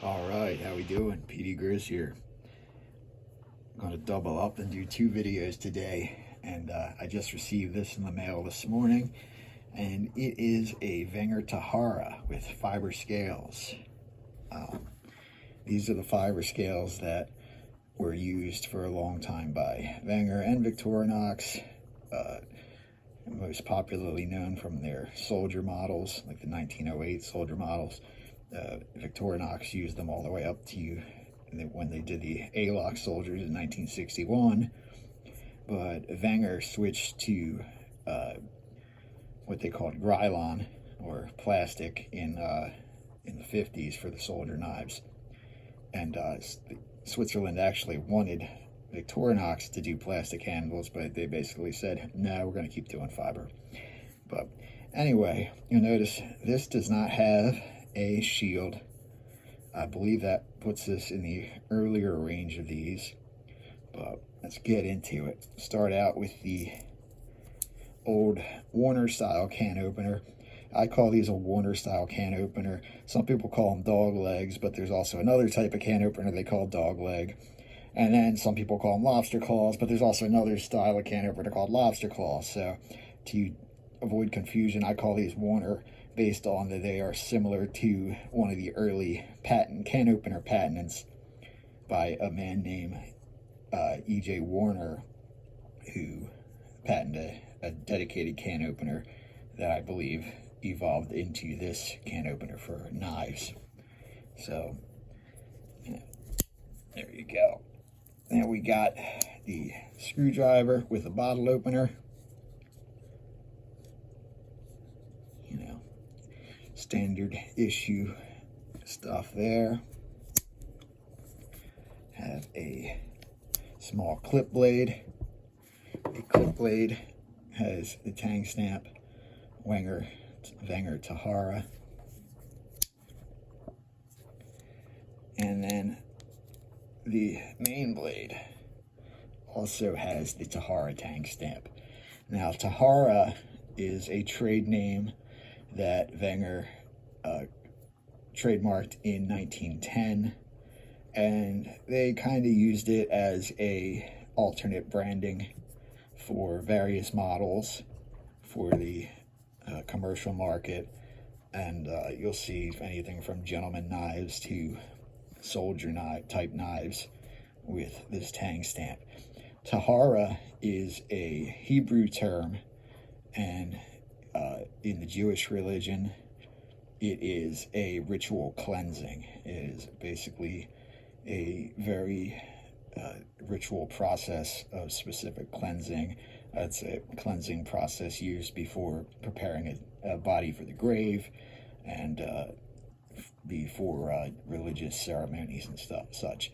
All right, how we doing? PD Grizz here. I'm going to double up and do two videos today. And I just received this in the mail this morning. And it is a Wenger Tahara with fiber scales. These are the fiber scales that were used for a long time by Wenger and Victorinox. Most popularly known from their soldier models, like the 1908 soldier models. Victorinox used them all the way up to when they did the A-Lock soldiers in 1961, but Wenger switched to what they called Grylon, or plastic, in the 50s for the soldier knives. And Switzerland actually wanted Victorinox to do plastic handles, but they basically said, no, we're going to keep doing fiber. But anyway, you'll notice this does not have a shield. I believe that puts this in the earlier range of these, but let's get into it. Start out with the old Warner style can opener. I call these a Warner style can opener. Some people call them dog legs, but there's also another type of can opener they call dog leg. And then some people call them lobster claws, but there's also another style of can opener called lobster claws. So to avoid confusion, I call these Warner, based on that they are similar to one of the early can opener patents by a man named E.J. Warner, who patented a dedicated can opener that I believe evolved into this can opener for knives. So there you go. Then we got the screwdriver with a bottle opener. Standard issue stuff there. Have a small clip blade. A clip blade has the Tang Stamp Wenger Tahara. And then the main blade also has the Tahara Tang Stamp. Now, Tahara is a trade name that Wenger trademarked in 1910, and they kind of used it as a alternate branding for various models for the commercial market. And you'll see anything from gentleman knives to soldier type knives with this Tang Stamp. Tahara is a Hebrew term, and in the Jewish religion, it is a ritual cleansing. It is basically a very ritual process of specific cleansing. It's a cleansing process used before preparing a body for the grave, and before religious ceremonies and such.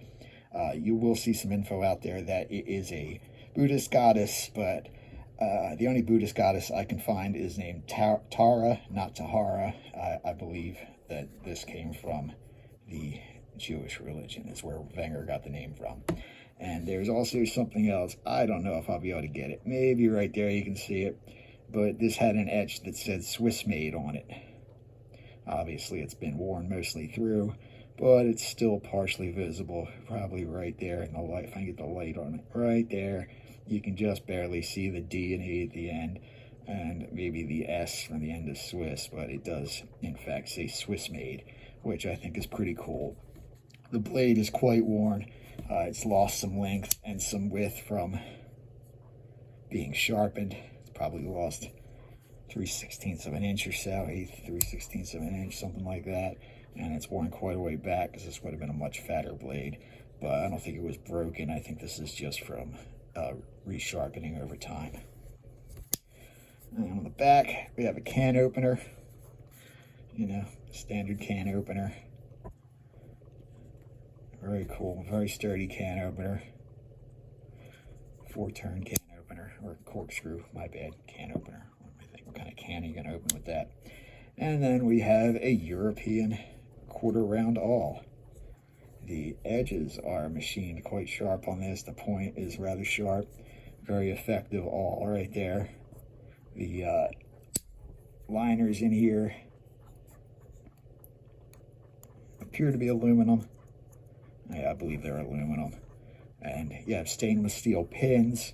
You will see some info out there that it is a Buddhist goddess, but the only Buddhist goddess I can find is named Tara, not Tahara. I believe that this came from the Jewish religion. Is where Wenger got the name from. And there's also something else. I don't know if I'll be able to get it. Maybe right there you can see it. But this had an etch that said Swiss made on it. Obviously it's been worn mostly through, but it's still partially visible. Probably right there in the light. If I can get the light on it. Right there. You can just barely see the D and A at the end, and maybe the S from the end of Swiss, but it does, in fact, say Swiss made, which I think is pretty cool. The blade is quite worn. It's lost some length and some width from being sharpened. It's probably lost 3/16 of an inch or so, 3/16 of an inch, something like that. And it's worn quite a way back because this would have been a much fatter blade. But I don't think it was broken. I think this is just from resharpening over time. And on the back, we have a can opener. Standard can opener. Very cool, very sturdy can opener. 4-turn can opener, or corkscrew, my bad, can opener. What kind of can are you going to open with that? And then we have a European quarter-round awl. The edges are machined quite sharp on this. The point is rather sharp. Very effective awl right there. The liners in here, the appear to be aluminum. Yeah, I believe they're aluminum. And you have stainless steel pins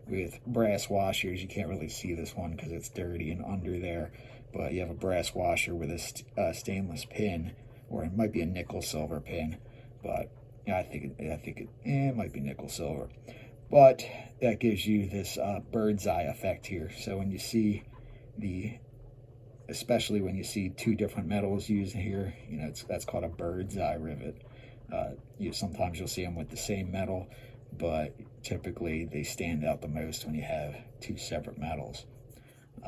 with brass washers. You can't really see this one because it's dirty and under there, but you have a brass washer with a stainless pin, or it might be a nickel silver pin, but yeah, I think it might be nickel silver. But that gives you this bird's eye effect here. So when you see especially when you see two different metals used here, you know, that's called a bird's eye rivet. Sometimes you'll see them with the same metal, but typically they stand out the most when you have two separate metals.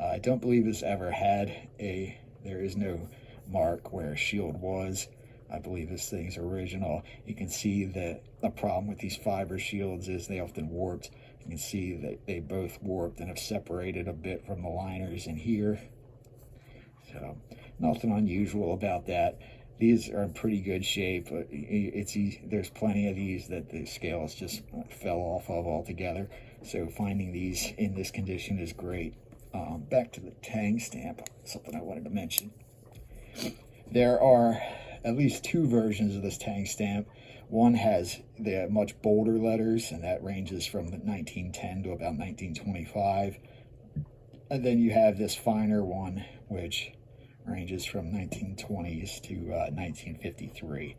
I don't believe this ever had there is no mark where a shield was. I believe this thing's original. You can see that the problem with these fiber shields is they often warped. You can see that they both warped and have separated a bit from the liners in here. So nothing unusual about that. These are in pretty good shape. There's plenty of these that the scales just fell off of altogether. So finding these in this condition is great. Back to the Tang Stamp, something I wanted to mention. There are at least two versions of this Tang Stamp. One has the much bolder letters, and that ranges from 1910 to about 1925. And then you have this finer one, which ranges from 1920s to 1953.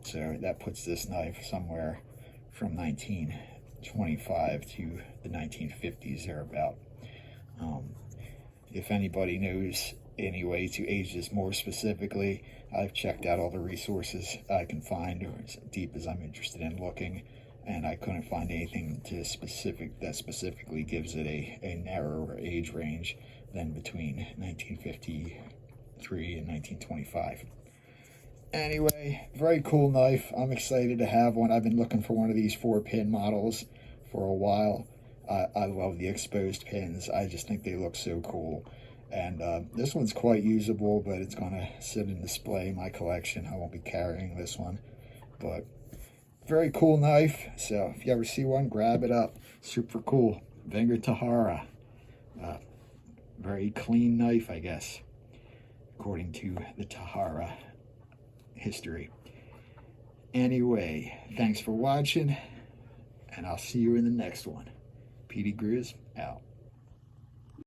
So that puts this knife somewhere from 1925 to the 1950s thereabout. If anybody knows any way to age this more specifically, I've checked out all the resources I can find, or as deep as I'm interested in looking, and I couldn't find anything that specifically gives it a narrower age range than between 1953 and 1925. Anyway, very cool knife. I'm excited to have one. I've been looking for one of these 4-pin models for a while. I love the exposed pins. I just think they look so cool. And this one's quite usable, but it's going to sit and display my collection. I won't be carrying this one. But very cool knife. So if you ever see one, grab it up. Super cool. Wenger Tahara. Very clean knife, I guess, according to the Tahara history. Anyway, thanks for watching, and I'll see you in the next one. Petey Grizz out.